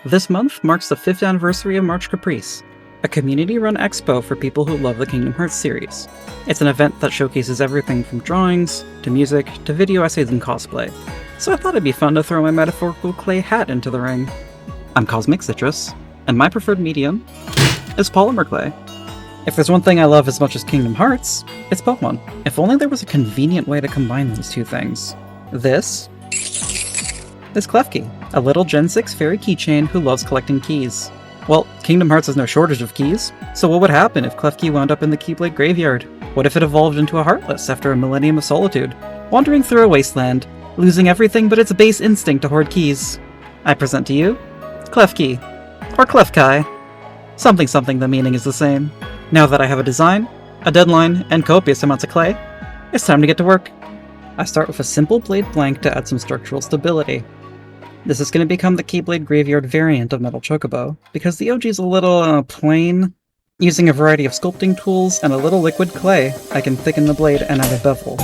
This month marks the 5th anniversary of March Caprice, a community-run expo for people who love the Kingdom Hearts series. It's an event that showcases everything from drawings, to music, to video essays and cosplay, so I thought it'd be fun to throw my metaphorical clay hat into the ring. I'm Cosmic Citrus, and my preferred medium is polymer clay. If there's one thing I love as much as Kingdom Hearts, it's Pokemon. If only there was a convenient way to combine these two things. This is Klefki, a little Gen 6 fairy keychain who loves collecting keys. Well, Kingdom Hearts has no shortage of keys, so what would happen if Klefki wound up in the Keyblade graveyard? What if it evolved into a Heartless after a millennium of solitude, wandering through a wasteland, losing everything but its base instinct to hoard keys? I present to you, Klefki, or Klefkai. Something the meaning is the same. Now that I have a design, a deadline, and copious amounts of clay, it's time to get to work. I start with a simple blade blank to add some structural stability. This is going to become the Keyblade Graveyard variant of Metal Chocobo, because the OG is a little plain. Using a variety of sculpting tools and a little liquid clay, I can thicken the blade and add a bevel.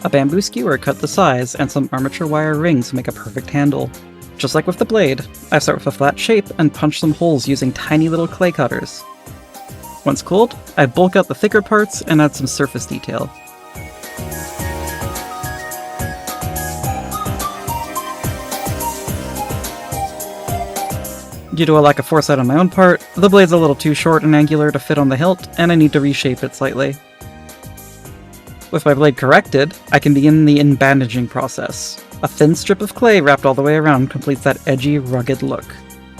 A bamboo skewer cut the size, and some armature wire rings make a perfect handle. Just like with the blade, I start with a flat shape and punch some holes using tiny little clay cutters. Once cooled, I bulk out the thicker parts and add some surface detail. Due to a lack of foresight on my own part, the blade's a little too short and angular to fit on the hilt, and I need to reshape it slightly. With my blade corrected, I can begin the in-bandaging process. A thin strip of clay wrapped all the way around completes that edgy, rugged look.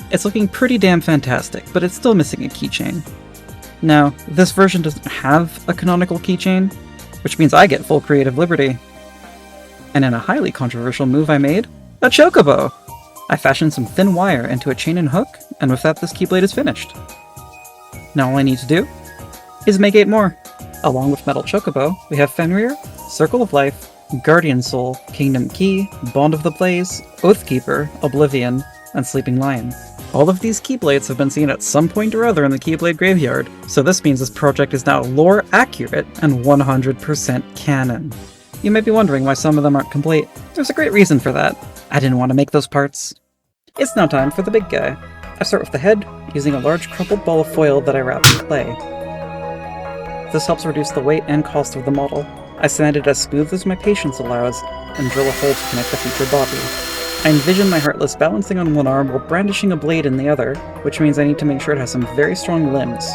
It's looking pretty damn fantastic, but it's still missing a keychain. Now, this version doesn't have a canonical keychain, which means I get full creative liberty. And in a highly controversial move I made, a chocobo! I fashioned some thin wire into a chain and hook, and with that this keyblade is finished. Now all I need to do is make 8 more. Along with Metal Chocobo, we have Fenrir, Circle of Life, Guardian Soul, Kingdom Key, Bond of the Blaze, Oathkeeper, Oblivion, and Sleeping Lion. All of these Keyblades have been seen at some point or other in the Keyblade Graveyard, so this means this project is now lore accurate and 100% canon. You may be wondering why some of them aren't complete. There's a great reason for that. I didn't want to make those parts. It's now time for the big guy. I start with the head, using a large crumpled ball of foil that I wrap in clay. This helps reduce the weight and cost of the model. I sand it as smooth as my patience allows, and drill a hole to connect the future body. I envision my Heartless balancing on one arm while brandishing a blade in the other, which means I need to make sure it has some very strong limbs.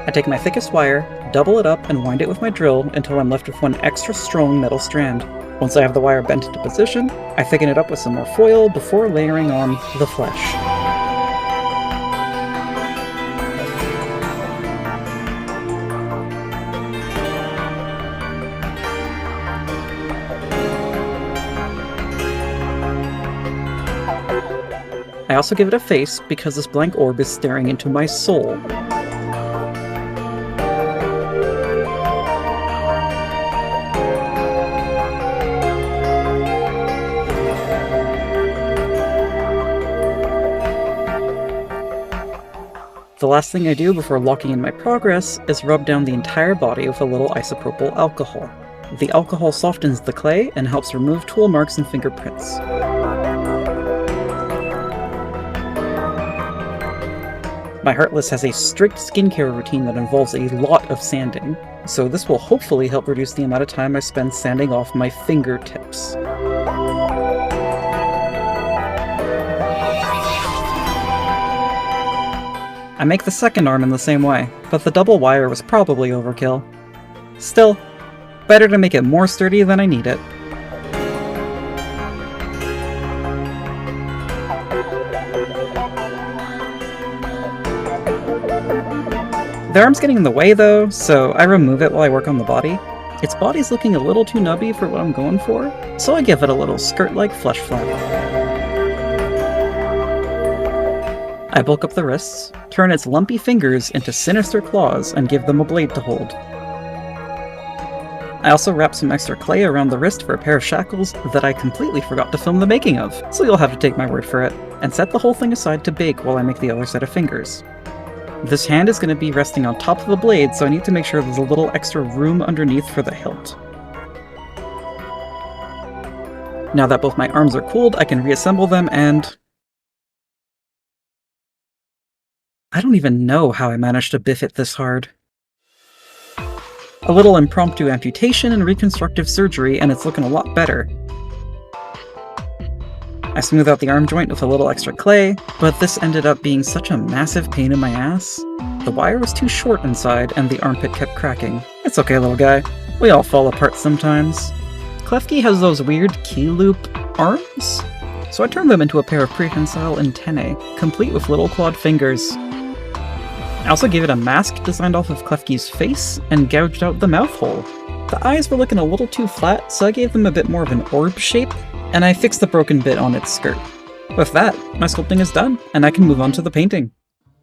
I take my thickest wire, double it up, and wind it with my drill until I'm left with one extra strong metal strand. Once I have the wire bent into position, I thicken it up with some more foil before layering on the flesh. I also give it a face because this blank orb is staring into my soul. The last thing I do before locking in my progress is rub down the entire body with a little isopropyl alcohol. The alcohol softens the clay and helps remove tool marks and fingerprints. My Heartless has a strict skincare routine that involves a lot of sanding, so this will hopefully help reduce the amount of time I spend sanding off my fingertips. I make the second arm in the same way, but the double wire was probably overkill. Still, better to make it more sturdy than I need it. The arm's getting in the way though, so I remove it while I work on the body. Its body's looking a little too nubby for what I'm going for, so I give it a little skirt-like flesh flap. I bulk up the wrists, turn its lumpy fingers into sinister claws, and give them a blade to hold. I also wrapped some extra clay around the wrist for a pair of shackles that I completely forgot to film the making of, so you'll have to take my word for it, and set the whole thing aside to bake while I make the other set of fingers. This hand is going to be resting on top of the blade, so I need to make sure there's a little extra room underneath for the hilt. Now that both my arms are cooled, I can reassemble them and... I don't even know how I managed to biff it this hard. A little impromptu amputation and reconstructive surgery, and it's looking a lot better. I smooth out the arm joint with a little extra clay, but this ended up being such a massive pain in my ass. The wire was too short inside, and the armpit kept cracking. It's okay, little guy. We all fall apart sometimes. Klefki has those weird key loop arms, so I turned them into a pair of prehensile antennae, complete with little clawed fingers. I also gave it a mask designed off of Klefki's face, and gouged out the mouth hole. The eyes were looking a little too flat, so I gave them a bit more of an orb shape, and I fixed the broken bit on its skirt. With that, my sculpting is done, and I can move on to the painting.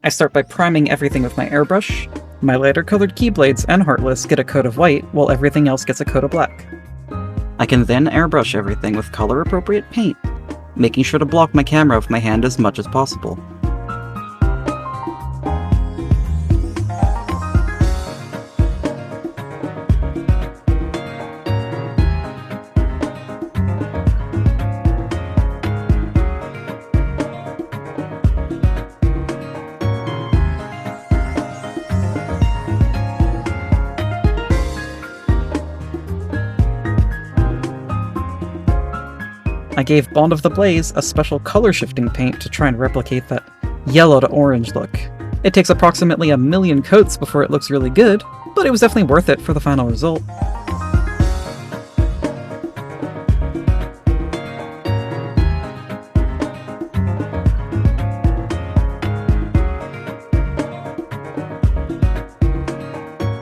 I start by priming everything with my airbrush. My lighter colored keyblades and Heartless get a coat of white, while everything else gets a coat of black. I can then airbrush everything with color appropriate paint, making sure to block my camera with my hand as much as possible. I gave Bond of the Blaze a special color shifting paint to try and replicate that yellow to orange look. It takes approximately 1,000,000 coats before it looks really good, but it was definitely worth it for the final result.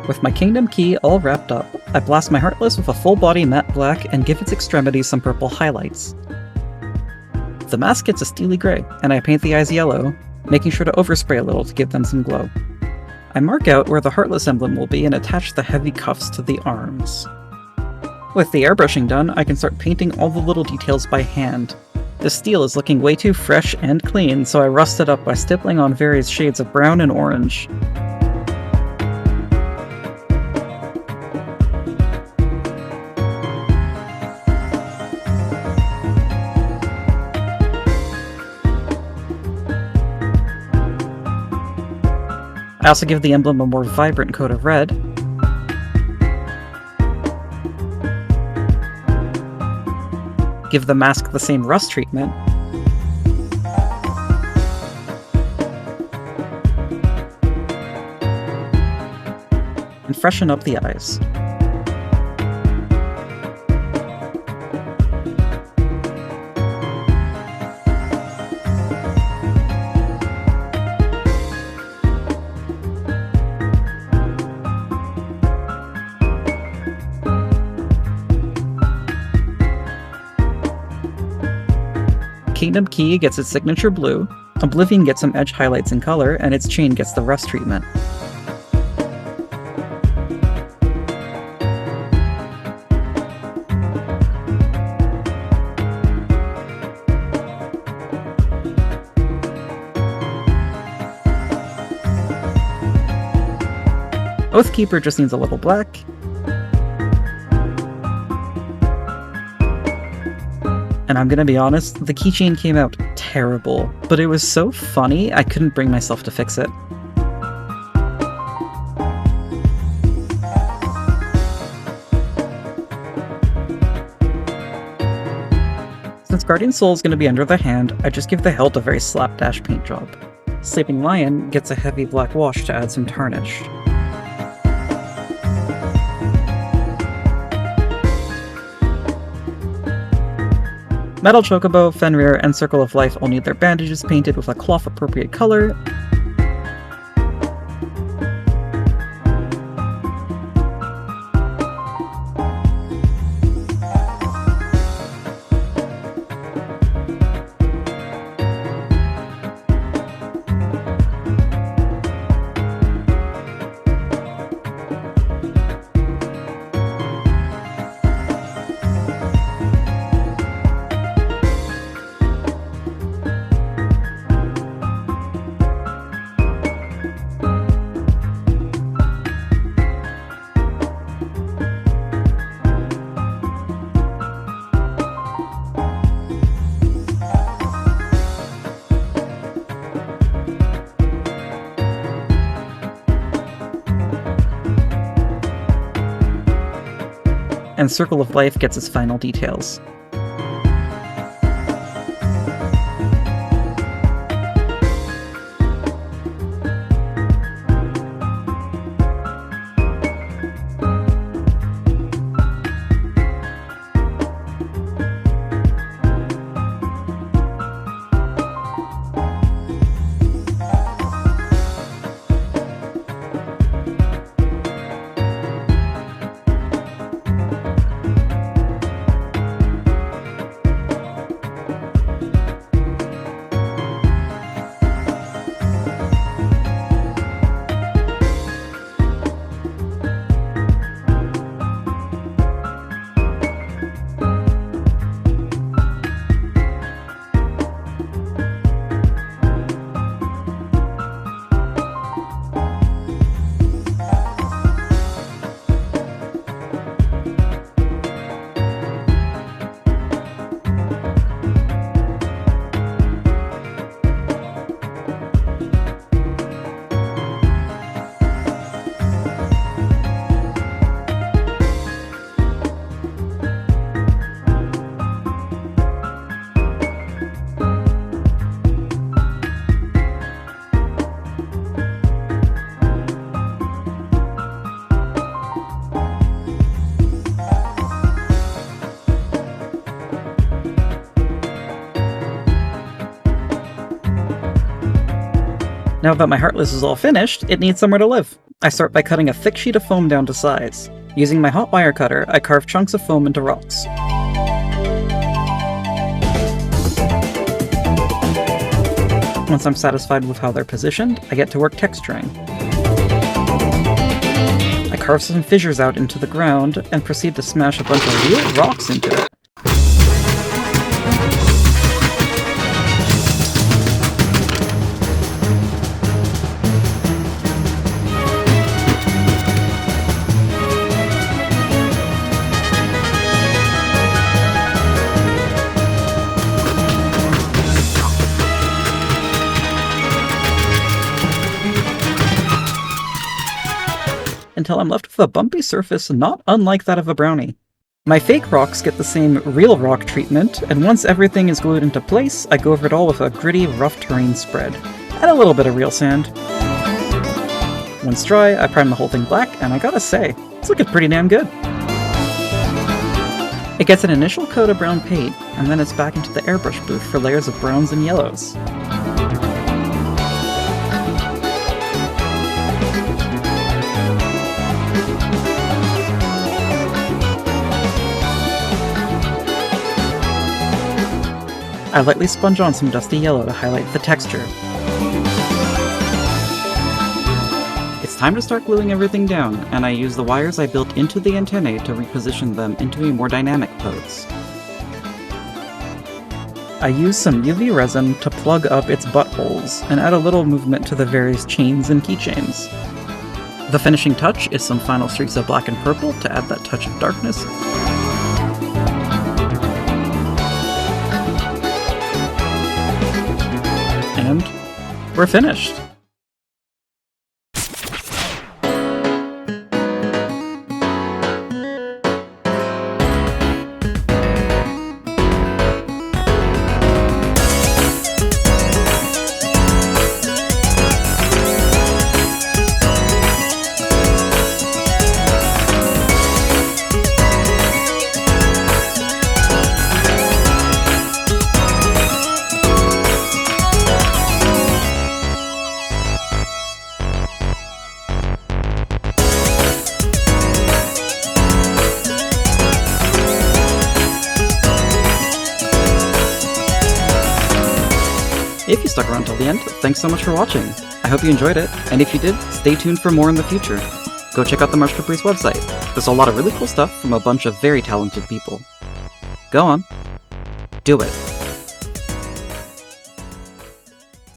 With my Kingdom Key all wrapped up, I blast my Heartless with a full body matte black and give its extremities some purple highlights. The mask gets a steely grey, and I paint the eyes yellow, making sure to overspray a little to give them some glow. I mark out where the Heartless emblem will be and attach the heavy cuffs to the arms. With the airbrushing done, I can start painting all the little details by hand. The steel is looking way too fresh and clean, so I rust it up by stippling on various shades of brown and orange. I also give the emblem a more vibrant coat of red. Give the mask the same rust treatment. And freshen up the eyes. Kingdom Key gets its signature blue, Oblivion gets some edge highlights in color, and its chain gets the rust treatment. Oathkeeper just needs a little black. And I'm gonna be honest, the keychain came out terrible, but it was so funny I couldn't bring myself to fix it. Since Guardian Soul is gonna be under the hand, I just give the hilt a very slapdash paint job. Sleeping Lion gets a heavy black wash to add some tarnish. Metal Chocobo, Fenrir, and Circle of Life all need their bandages painted with a cloth-appropriate color. and Circle of Life gets its final details. Now that my Heartless is all finished, it needs somewhere to live. I start by cutting a thick sheet of foam down to size. Using my hot wire cutter, I carve chunks of foam into rocks. Once I'm satisfied with how they're positioned, I get to work texturing. I carve some fissures out into the ground, and proceed to smash a bunch of weird rocks into it. Until I'm left with a bumpy surface not unlike that of a brownie. My fake rocks get the same real rock treatment, and once everything is glued into place, I go over it all with a gritty, rough terrain spread, and a little bit of real sand. Once dry, I prime the whole thing black, and I gotta say, it's looking pretty damn good. It gets an initial coat of brown paint, and then it's back into the airbrush booth for layers of browns and yellows. I lightly sponge on some dusty yellow to highlight the texture. It's time to start gluing everything down, and I use the wires I built into the antennae to reposition them into a more dynamic pose. I use some UV resin to plug up its buttholes, and add a little movement to the various chains and keychains. The finishing touch is some final streaks of black and purple to add that touch of darkness. And we're finished! If you stuck around till the end, thanks so much for watching. I hope you enjoyed it, and if you did, stay tuned for more in the future. Go check out the March Caprice website. There's a lot of really cool stuff from a bunch of very talented people. Go on. Do it.